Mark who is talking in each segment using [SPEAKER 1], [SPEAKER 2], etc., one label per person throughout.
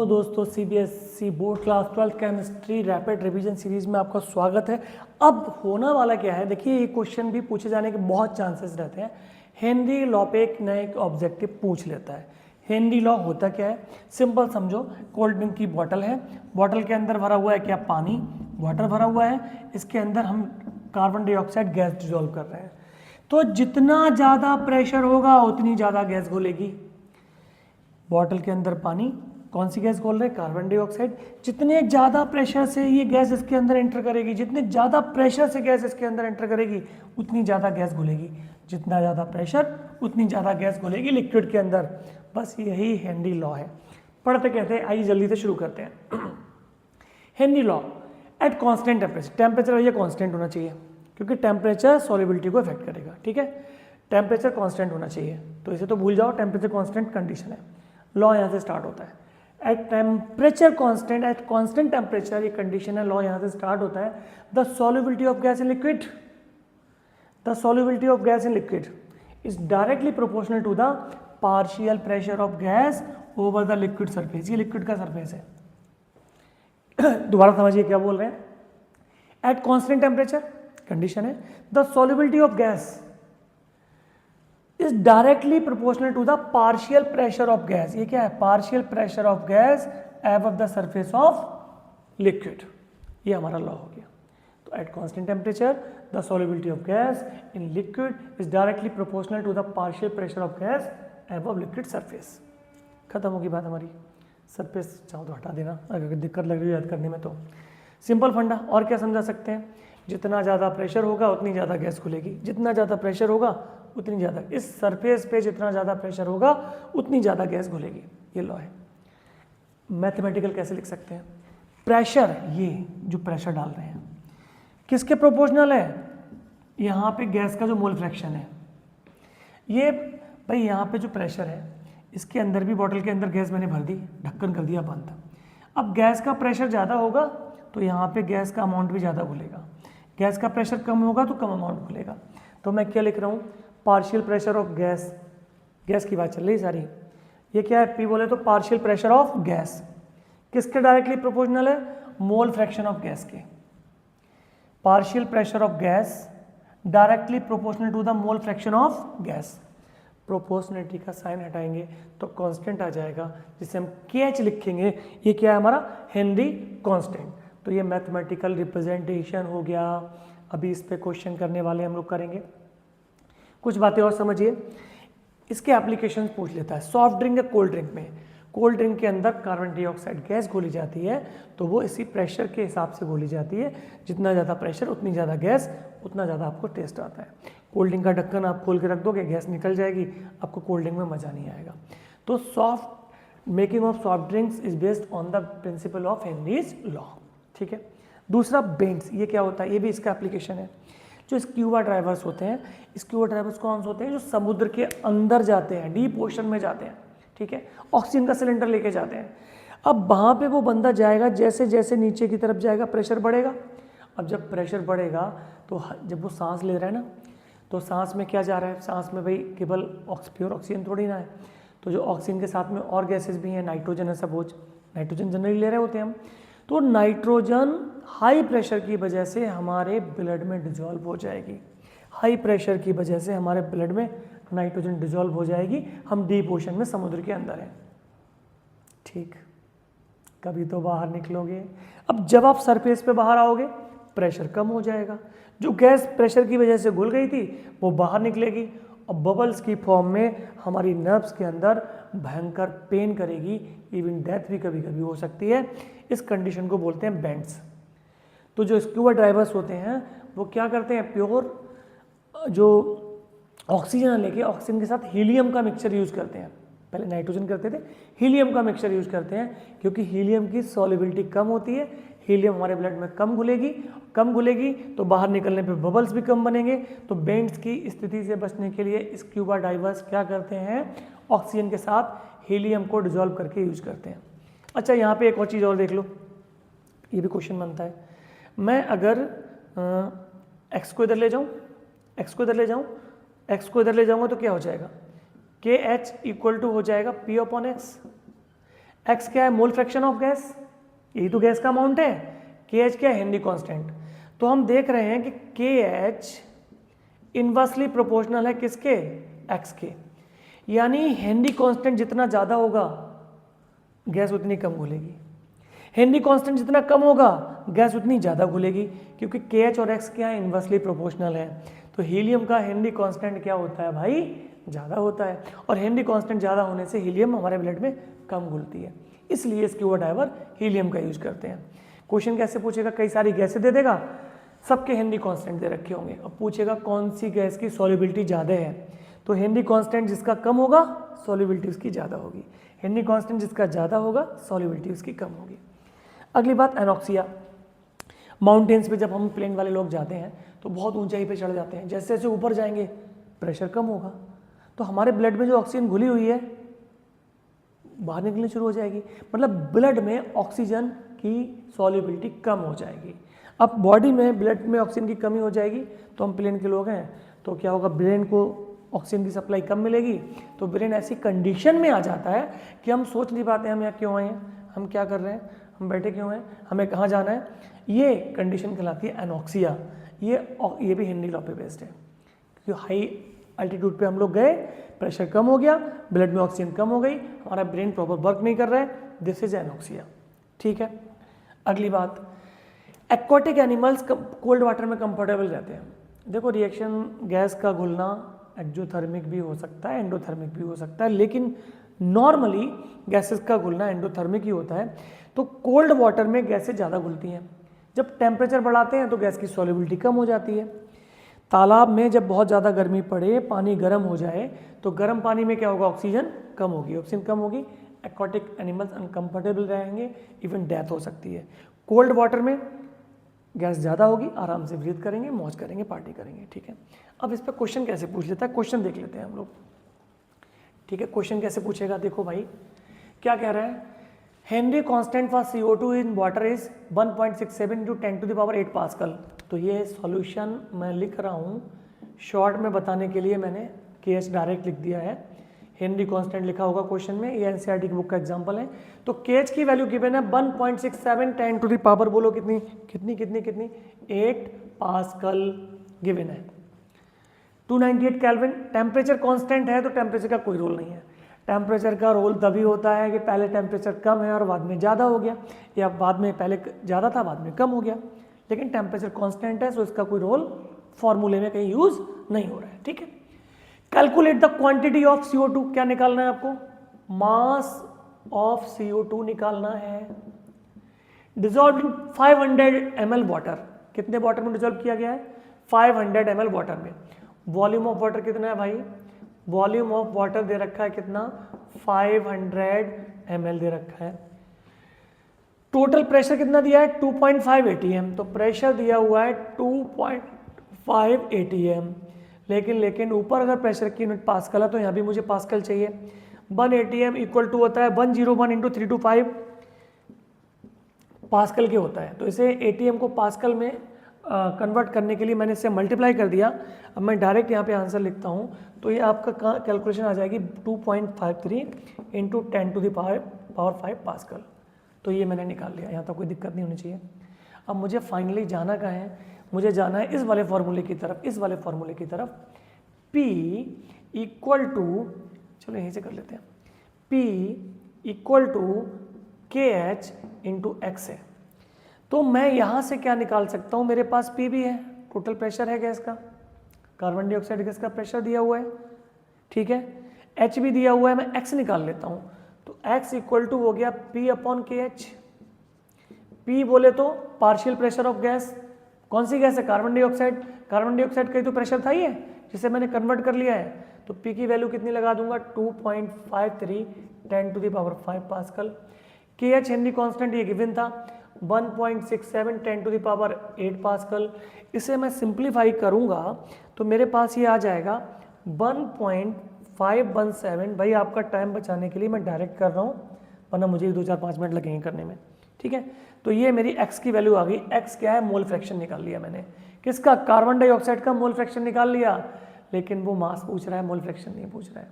[SPEAKER 1] दोस्तों CBSE board class 12 chemistry rapid revision series में आपका स्वागत है। अब होना वाला क्या है, देखिए ये क्वेश्चन भी पूछे जाने के बहुत चांसेस रहते हैं। हेनरी लॉ पे एक नए ऑब्जेक्टिव पूछ लेता है। हेनरी लॉ होता क्या है, सिंपल समझो। कोल्ड ड्रिंक की बॉटल है, बॉटल के अंदर भरा हुआ है क्या, पानी, वाटर भरा हुआ है, इसके अंदर हम कार्बन डाइऑक्साइड गैस डिजोल्व कर रहे हैं। तो जितना ज़्यादा प्रेशर होगा उतनी ज़्यादा गैस घुलेगी। बॉटल के अंदर पानी, कौन सी गैस घोल रहे हैं, कार्बन डाइऑक्साइड। जितने ज़्यादा प्रेशर से ये गैस इसके अंदर एंटर करेगी, जितने ज़्यादा प्रेशर से गैस इसके अंदर एंटर करेगी उतनी ज़्यादा गैस घुलेगी। जितना ज़्यादा प्रेशर उतनी ज़्यादा गैस घुलेगी लिक्विड के अंदर। बस यही हेनरी लॉ है। पढ़ते कहते हैं, आइए जल्दी से शुरू करते हैं। Henry law at constant temperature, temperature ये कांस्टेंट होना चाहिए क्योंकि टेम्परेचर सॉल्युबिलिटी को इफेक्ट करेगा। ठीक है, टेम्परेचर कांस्टेंट होना चाहिए, तो इसे तो भूल जाओ, टेम्परेचर कांस्टेंट कंडीशन है। लॉ यहाँ से स्टार्ट होता है at temperature constant, at constant temperature, ये कंडीशन है। लॉ यहाँ से स्टार्ट होता है, the solubility of gas in liquid, the solubility of gas in liquid is directly proportional to the partial pressure of gas over the liquid surface. ये liquid का surface है। दोबारा समझिए क्या बोल रहे हैं। एट कांस्टेंट टेम्परेचर कंडीशन है, the solubility of gas is directly proportional to the partial pressure of gas. ये क्या है, partial pressure of gas above the surface of liquid. ये हमारा लॉ हो गया। तो at constant temperature the solubility of gas in liquid is directly proportional to the partial pressure of gas above liquid surface. खत्म होगी बात हमारी। Surface चाहो तो हटा देना अगर दिक्कत लग रही है याद करने में। तो सिंपल फंडा, और क्या समझा सकते हैं, जितना ज़्यादा प्रेशर होगा उतनी ज़्यादा गैस खुलेगी। जितना ज़्यादा प्रेशर होगा उतनी ज़्यादा, इस सरफेस पे जितना ज़्यादा प्रेशर होगा उतनी ज़्यादा गैस घुलेगी। ये लॉ है। मैथमेटिकल कैसे लिख सकते हैं, प्रेशर, ये जो प्रेशर डाल रहे हैं किसके प्रोपोर्शनल है, यहाँ पे गैस का जो मोल फ्रैक्शन है। ये भाई यहाँ पे जो प्रेशर है, इसके अंदर भी बॉटल के अंदर गैस मैंने भर दी, ढक्कन कर दिया बंद। अब गैस का प्रेशर ज़्यादा होगा तो यहाँ पे गैस का अमाउंट भी ज़्यादा घुलेगा, गैस का प्रेशर कम होगा तो कम अमाउंट घुलेगा। तो मैं क्या लिख रहा हूँ, partial pressure of gas, gas की बात चल रही सारी। ये क्या है, पी बोले तो पार्शियल प्रेशर ऑफ गैस किसके डायरेक्टली प्रोपोर्शनल है, मोल फ्रैक्शन ऑफ गैस के। Partial pressure of gas directly proportional to the mole fraction of gas. Proportionality का साइन हटाएंगे तो कांस्टेंट आ जाएगा, जिसे हम KH लिखेंगे। ये क्या है हमारा, हेनरी कांस्टेंट। तो ये मैथमेटिकल रिप्रेजेंटेशन हो गया। अभी इस पे क्वेश्चन करने वाले हम लोग करेंगे। कुछ बातें और समझिए, इसके एप्लीकेशंस पूछ लेता है। सॉफ्ट ड्रिंक या कोल्ड ड्रिंक में, कोल्ड ड्रिंक के अंदर कार्बन डाइऑक्साइड गैस घोली जाती है, तो वो इसी प्रेशर के हिसाब से घोली जाती है। जितना ज़्यादा प्रेशर उतनी ज़्यादा गैस, उतना ज़्यादा आपको टेस्ट आता है। कोल्ड ड्रिंक का ढक्कन आप खोल के रख दोगे, गैस निकल जाएगी, आपको कोल्ड ड्रिंक में मज़ा नहीं आएगा। तो soft making of soft drinks is based on the principle of Henry's law. ठीक है। दूसरा बेंड्स, ये क्या होता है, ये भी इसका एप्लीकेशन है। जो स्क्यूबा ड्राइवर्स होते हैं, स्क्यूबा ड्राइवर्स कौन से होते हैं, जो समुद्र के अंदर जाते हैं, डीप ओशन में जाते हैं। ठीक है, ऑक्सीजन का सिलेंडर लेके जाते हैं। अब वहाँ पे वो बंदा जाएगा, जैसे जैसे नीचे की तरफ जाएगा प्रेशर बढ़ेगा। अब जब प्रेशर बढ़ेगा तो जब वो सांस ले रहा है ना, तो सांस में क्या जा रहा है, सांस में भाई केवल प्योर ऑक्सीजन थोड़ी ना है, तो जो ऑक्सीजन के साथ में और गैसेस भी हैं, नाइट्रोजन है, सपोज नाइट्रोजन जनरली ले रहे होते हैं हम। तो नाइट्रोजन हाई प्रेशर की वजह से हमारे ब्लड में डिजॉल्व हो जाएगी। हाई प्रेशर की वजह से हमारे ब्लड में नाइट्रोजन डिजॉल्व हो जाएगी। हम डीप ओशन में समुद्र के अंदर हैं। ठीक, कभी तो बाहर निकलोगे। अब जब आप सरफेस पे बाहर आओगे प्रेशर कम हो जाएगा, जो गैस प्रेशर की वजह से घुल गई थी वो बाहर निकलेगी और बबल्स की फॉर्म में हमारी नर्व्स के अंदर भयंकर पेन करेगी, इवन डेथ भी कभी कभी हो सकती है। इस कंडीशन को बोलते हैं बेंड्स। तो जो स्क्यूबा ड्राइवर्स होते हैं वो क्या करते हैं, प्योर जो ऑक्सीजन लेके ऑक्सीजन के साथ हीलियम का मिक्सचर यूज़ करते हैं। पहले नाइट्रोजन करते थे, हीलियम का मिक्सचर यूज़ करते हैं, क्योंकि हीलियम की सॉल्युबिलिटी कम होती है। हीलियम हमारे ब्लड में कम घुलेगी तो बाहर निकलने पे बबल्स भी कम बनेंगे। तो बेंड्स की स्थिति से बचने के लिए स्क्यूबा डाइवर्स क्या करते हैं, ऑक्सीजन के साथ हीलियम को डिजॉल्व करके यूज करते हैं। अच्छा, यहाँ पे एक और चीज़ और देख लो, ये भी क्वेश्चन बनता है। मैं अगर एक्स को इधर ले जाऊँ, एक्स को इधर ले जाऊँ, एक्स को इधर ले जाऊँगा तो क्या हो जाएगा, KH इक्वल टू हो जाएगा P/X। एक्स क्या है, मोल फ्रैक्शन ऑफ गैस, यही तो गैस का अमाउंट है। के एच क्या है, हेनरी कांस्टेंट। तो हम देख रहे हैं कि के एच इनवर्सली प्रोपोर्शनल है किसके, एक्स के, यानी हेनरी कांस्टेंट जितना ज़्यादा होगा गैस उतनी कम घुलेगी, हेनरी कांस्टेंट जितना कम होगा गैस उतनी ज़्यादा घुलेगी, क्योंकि के एच और एक्स क्या है, इनवर्सली प्रोपोर्शनल है। तो हीलियम का हेनरी कांस्टेंट क्या होता है भाई, ज़्यादा होता है, और हेनरी कांस्टेंट ज़्यादा होने से हीलियम हमारे ब्लड में कम घुलती है, इसलिए स्क्यूबा डाइवर हीलियम का यूज करते हैं। क्वेश्चन कैसे पूछेगा, कई सारी गैसें दे देगा, सबके हेनरी कांस्टेंट दे रखे होंगे, अब पूछेगा कौन सी गैस की सॉल्युबिलिटी ज़्यादा है, तो हेनरी कांस्टेंट जिसका कम होगा सॉल्युबिलिटी उसकी ज़्यादा होगी, हेनरी कांस्टेंट जिसका ज़्यादा होगा सॉल्युबिलिटी उसकी कम होगी। अगली बात एनॉक्सिया। माउंटेन्स पे जब हम प्लेन वाले लोग जाते हैं तो बहुत ऊंचाई पे चढ़ जाते हैं, जैसे जैसे ऊपर जाएंगे प्रेशर कम होगा, तो हमारे ब्लड में जो ऑक्सीजन घुली हुई है बाहर निकलनी शुरू हो जाएगी, मतलब ब्लड में ऑक्सीजन की सॉल्युबिलिटी कम हो जाएगी। अब बॉडी में ब्लड में ऑक्सीजन की कमी हो जाएगी, तो हम प्लेन के लोग हैं तो क्या होगा, ब्रेन को ऑक्सीजन की सप्लाई कम मिलेगी, तो ब्रेन ऐसी कंडीशन में आ जाता है कि हम सोच नहीं पाते हम यहाँ क्यों आए हैं, हम क्या कर रहे हैं, हम बैठे क्यों हैं, हमें कहाँ जाना है, ये कंडीशन कहलाती है एनॉक्सिया। ये भी हेनरी लॉ पे बेस्ड है, क्योंकि हाई अल्टीट्यूड पे हम लोग गए, प्रेशर कम हो गया, ब्लड में ऑक्सीजन कम हो गई, हमारा ब्रेन प्रॉपर वर्क नहीं कर रहा है, दिस इज एनॉक्सिया। ठीक है, अगली बात, एक्वाटिक एनिमल्स कोल्ड वाटर में कंफर्टेबल रहते हैं। देखो रिएक्शन गैस का घुलना एक्जोथर्मिक भी हो सकता है, एंडोथर्मिक भी हो सकता है, लेकिन नॉर्मली गैसेस का घुलना एंडोथर्मिक ही होता है। तो कोल्ड वाटर में गैसें ज़्यादा घुलती हैं, जब टेम्परेचर बढ़ाते हैं तो गैस की सॉल्युबिलिटी कम हो जाती है। तालाब में जब बहुत ज़्यादा गर्मी पड़े, पानी गर्म हो जाए, तो गर्म पानी में क्या होगा, ऑक्सीजन कम होगी, ऑक्सीजन कम होगी, एक्वाटिक एनिमल्स अनकंफर्टेबल रहेंगे, इवन डेथ हो सकती है। कोल्ड वाटर में गैस ज़्यादा होगी, आराम से ब्रीथ करेंगे, मौज करेंगे, पार्टी करेंगे। ठीक है, अब इस पर क्वेश्चन कैसे पूछ लेता है, क्वेश्चन देख लेते हैं हम लोग। ठीक है, क्वेश्चन कैसे पूछेगा, देखो भाई क्या कह रहा है, Henry constant for CO2 in water is 1.67 × 10⁸ pascal. तो ये सॉल्यूशन मैं लिख रहा हूँ, शॉर्ट में बताने के लिए मैंने KH डायरेक्ट लिख दिया है, हेनरी कांस्टेंट लिखा होगा क्वेश्चन में, ये NCERT की बुक का एग्जांपल है। तो KH की वैल्यू गिवन है 1.67 10⁻, बोलो कितनी कितनी कितनी कितनी 8 पास्कल गिवन है। 298 केल्विन, टेम्परेचर कांस्टेंट है तो टेम्परेचर का कोई रोल नहीं है। टेम्परेचर का रोल तभी होता है कि पहले टेम्परेचर कम है और बाद में ज़्यादा हो गया, या बाद में पहले ज़्यादा था बाद में कम हो गया, लेकिन टेम्परेचर कांस्टेंट है, सो इसका कोई रोल फॉर्मूले में कहीं यूज नहीं हो रहा है। ठीक है, calculate the quantity of CO2, क्या निकालना है आपको, मास ऑफ CO2 निकालना है। डिजॉल्व इन 500 ml वाटर, कितने वाटर में डिजॉल्व किया गया है, 500 ml वाटर में। वॉल्यूम ऑफ वाटर कितना है भाई, वॉल्यूम ऑफ वाटर दे रखा है कितना, 500 ml दे रखा है। टोटल प्रेशर कितना दिया है, 2.5 atm, तो प्रेशर दिया हुआ है 2.5 atm, लेकिन ऊपर अगर प्रेशर की यूनिट पास्कल है तो यहाँ भी मुझे पास्कल चाहिए। 1 atm इक्वल टू होता है 101 × 325 पास्कल के होता है, तो इसे atm को पास्कल में कन्वर्ट करने के लिए मैंने इसे मल्टीप्लाई कर दिया। अब मैं डायरेक्ट यहाँ पे आंसर लिखता हूँ, तो ये आपका कैलकुलेशन आ जाएगी 2.53 × 10⁻5 पास्कल। तो ये मैंने निकाल लिया, यहाँ तक कोई दिक्कत नहीं होनी चाहिए। अब मुझे फाइनली जाना कहाँ है, मुझे जाना है इस वाले फॉर्मूले की तरफ, इस वाले फॉर्मूले की तरफ। P इक्वल टू, चलो यहीं से कर लेते हैं, P equal to KH × X है। तो मैं यहाँ से क्या निकाल सकता हूँ, मेरे पास P भी है, टोटल प्रेशर है गैस का, कार्बन डाइऑक्साइड गैस का प्रेशर दिया हुआ है, ठीक है, H भी दिया हुआ है, मैं X निकाल लेता हूँ। तो X इक्वल टू हो गया P/KH। P बोले तो पार्शियल प्रेशर ऑफ गैस, कौन सी गैस है, कार्बन डाइऑक्साइड, कार्बन डाइऑक्साइड का ही तो प्रेशर था ही है, जिसे मैंने कन्वर्ट कर लिया है। तो P की वैल्यू कितनी लगा दूंगा, 2.53 10⁵ पास्कल। KH हेनरी कांस्टेंट ये गिवन था 1.67 10⁸ पास्कल। इसे मैं सिंप्लीफाई करूंगा तो मेरे पास ये आ जाएगा 1.517। भाई आपका टाइम बचाने के लिए मैं डायरेक्ट कर रहा हूँ, वरना मुझे 2-4-5 मिनट लगेंगे करने में। ठीक है, तो ये मेरी x की वैल्यू आ गई। x क्या है, मोल फ्रैक्शन निकाल लिया मैंने, किसका, कार्बन डाइऑक्साइड का मोल फ्रैक्शन निकाल लिया, लेकिन वो मास पूछ रहा है, मोल फ्रैक्शन नहीं पूछ रहा है।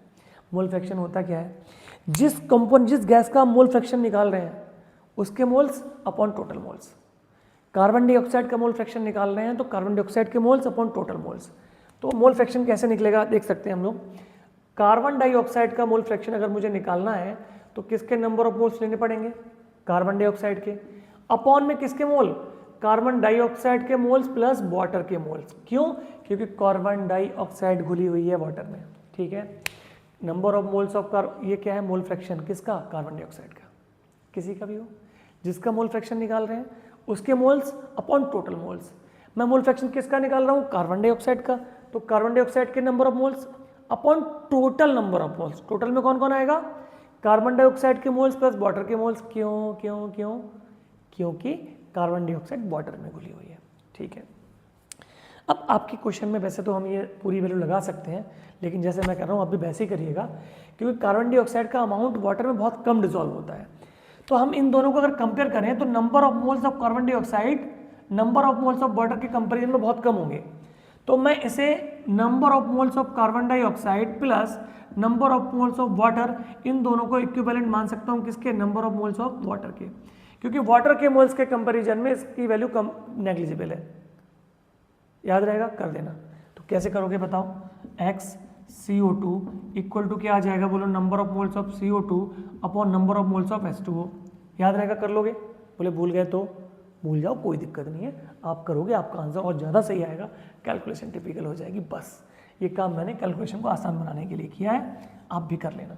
[SPEAKER 1] मोल फ्रैक्शन होता क्या है, जिस गैस का मोल फ्रैक्शन निकाल रहे हैं उसके moles upon total moles. Carbon dioxide का मोल फ्रैक्शन निकाल रहे हैं तो कार्बन डाइऑक्साइड के मोल्स अपॉन टोटल मोल्स। तो मोल फ्रैक्शन कैसे निकलेगा देख सकते हैं हम लोग। कार्बन डाइऑक्साइड का मोल फ्रैक्शन अगर मुझे निकालना है तो किसके नंबर ऑफ मोल्स लेने पड़ेंगे, कार्बन डाइऑक्साइड के, अपॉन में किसके मोल, कार्बन डाइऑक्साइड के मोल्स प्लस वाटर के मोल्स। क्यों, क्योंकि कार्बन डाइऑक्साइड घुली हुई है वाटर में, ठीक है। नंबर ऑफ मोल्स ऑफ ये क्या है, मोल फ्रैक्शन किसका, कार्बन डाइऑक्साइड का, किसी का भी हो, जिसका मोल फ्रैक्शन निकाल रहे हैं उसके मोल्स अपॉन टोटल मोल्स। मैं मोल फ्रैक्शन किसका निकाल रहा हूँ, कार्बन डाइऑक्साइड का, तो कार्बन डाइऑक्साइड के number of moles upon total number of moles. Total में कौन कौन आएगा, कार्बन डाइऑक्साइड के मोल्स प्लस वाटर के मोल्स। क्यों क्यों क्यों, क्योंकि कार्बन डाइऑक्साइड वाटर में घुली हुई है, ठीक है। अब आपके क्वेश्चन में वैसे तो हम ये पूरी वैल्यू लगा सकते हैं, लेकिन जैसे मैं कर रहा हूँ आप भी वैसे ही करिएगा, क्योंकि कार्बन डाइऑक्साइड का अमाउंट वाटर में बहुत कम डिजोल्व होता है। तो हम इन दोनों को अगर कंपेयर करें तो number of moles of carbon dioxide number of moles of water के कंपेरिजन में बहुत कम होंगे। तो मैं इसे number of moles of carbon dioxide plus number of moles of water, इन दोनों को इक्विवेलेंट मान सकता हूँ किसके, number of moles of water के, क्योंकि वाटर के मोल्स के कंपेरिजन में इसकी वैल्यू कम नेग्लिजिबल है। याद रहेगा, कर देना। तो कैसे करोगे बताओ, x CO2 इक्वल टू क्या आ जाएगा, बोलो number of moles of CO2 upon number of moles of H2O। याद रहेगा, कर लोगे, बोले भूल गए तो भूल जाओ, कोई दिक्कत नहीं है, आप करोगे आपका आंसर और ज़्यादा सही आएगा, कैलकुलेशन टिपिकल हो जाएगी। बस ये काम मैंने कैलकुलेशन को आसान बनाने के लिए किया है, आप भी कर लेना।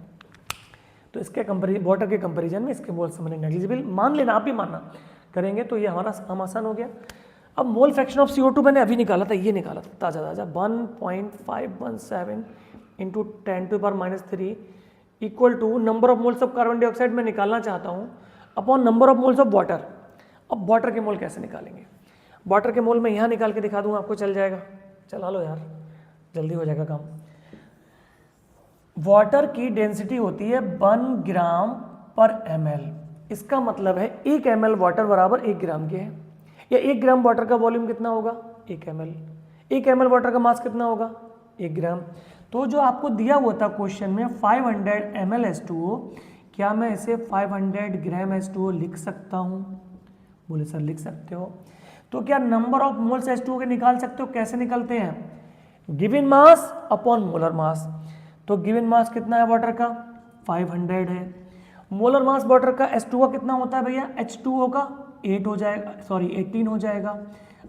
[SPEAKER 1] तो इसके वाटर के कंपेरिजन में इसके मोल्स मैंने नेग्लिजिबल मान लेना, आप भी मानना, करेंगे तो ये हमारा काम आसान हो गया। अब मोल फ्रैक्शन ऑफ CO2 मैंने अभी निकाला था, ये निकाला था ताज़ा ताज़ा, 1.517 into 10⁻³ equal to number of moles of carbon dioxide मैं निकालना चाहता हूँ upon number of moles of water. अब वाटर के मोल कैसे निकालेंगे, वाटर के मोल मैं यहाँ निकाल के दिखा दूँ आपको, चल जाएगा, चला लो यार, जल्दी हो जाएगा काम। वाटर की डेंसिटी होती है 1 ग्राम पर ml, इसका मतलब है 1 ml वाटर बराबर 1 ग्राम के है, या 1 ग्राम वाटर का वॉल्यूम कितना होगा, 1 ml। 1 ml वाटर का मास कितना होगा, 1 ग्राम। तो जो आपको दिया हुआ था क्वेश्चन में 500 ml H2O, क्या मैं इसे 500 ग्राम H2O लिख सकता हूँ, बोले सर लिख सकते हो। तो क्या नंबर ऑफ मोल्स H2O के निकाल सकते हो, कैसे निकलते हैं, given mass upon molar mass. तो गिवन मास कितना है वाटर का, 500 है, मोलर मास वाटर का H2O कितना होता है भैया, H2O का 8 हो जाएगा, सॉरी 18 हो जाएगा।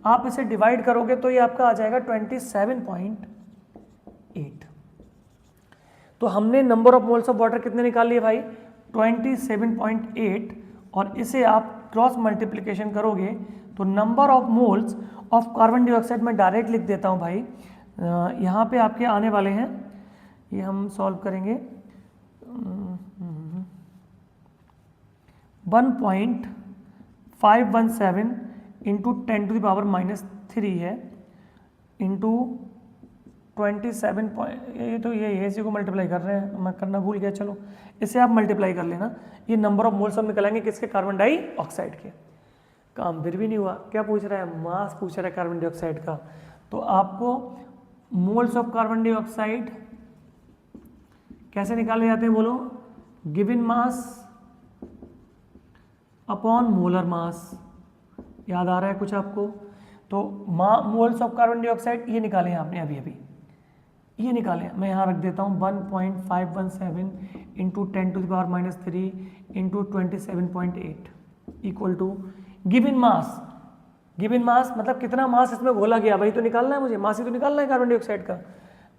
[SPEAKER 1] आप इसे डिवाइड करोगे तो ये आपका आ जाएगा 27.8। तो हमने number of moles of water कितने निकाल लिए भाई, 27.8, और इसे आप क्रॉस मल्टीप्लिकेशन करोगे तो number of moles of carbon dioxide मैं डायरेक्ट लिख देता हूँ भाई, यहाँ पे आपके आने वाले हैं, ये हम सॉल्व करेंगे, 1.517 इंटू 10⁻³ है, इंटू 27 ये तो ये इसी को मल्टीप्लाई कर रहे हैं, मैं करना भूल गया, चलो इसे आप मल्टीप्लाई कर लेना। ये नंबर ऑफ मोल्स हम निकालेंगे किसके, कार्बन डाइऑक्साइड के। काम फिर भी नहीं हुआ, क्या पूछ रहा है, मास पूछ रहा है कार्बन डाइऑक्साइड का। तो आपको मोल्स ऑफ कार्बन डाइऑक्साइड कैसे निकाले जाते हैं बोलो, given mass upon molar mass. याद आ रहा है कुछ आपको, तो मोल्स ऑफ कार्बन डाइऑक्साइड ये निकाले हैं आपने अभी, ये निकालें, मैं यहाँ रख देता हूँ 1.517 into 10⁻³ into 27.8 equal to given mass. Given mass मतलब कितना मास इसमें घोला गया, वही तो निकालना है मुझे, मास ही तो निकालना है कार्बन डाइऑक्साइड का।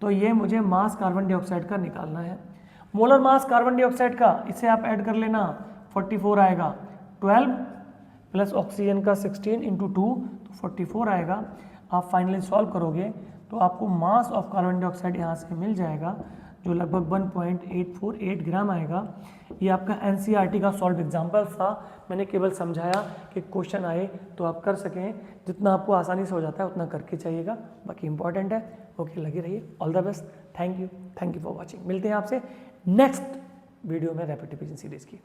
[SPEAKER 1] तो ये मुझे मास कार्बन डाइऑक्साइड का निकालना है। मोलर मास कार्बन डाइऑक्साइड का, इसे आप ऐड कर लेना, 44 आएगा, 12 प्लस ऑक्सीजन का 16 इंटू 2 तो 44 आएगा। आप फाइनली सॉल्व करोगे तो आपको मास ऑफ कार्बन डाइऑक्साइड यहाँ से मिल जाएगा, जो लगभग 1.848 ग्राम आएगा। ये आपका NCERT का सॉल्व एग्जाम्पल था, मैंने केवल समझाया कि क्वेश्चन आए तो आप कर सकें, जितना आपको आसानी से हो जाता है उतना करके चाहिएगा, बाकी इंपॉर्टेंट है। ओके, लगे रहिए, all the best, thank you for watching. मिलते हैं आपसे नेक्स्ट वीडियो में रैपिड रिवीजन सीरीज़ की।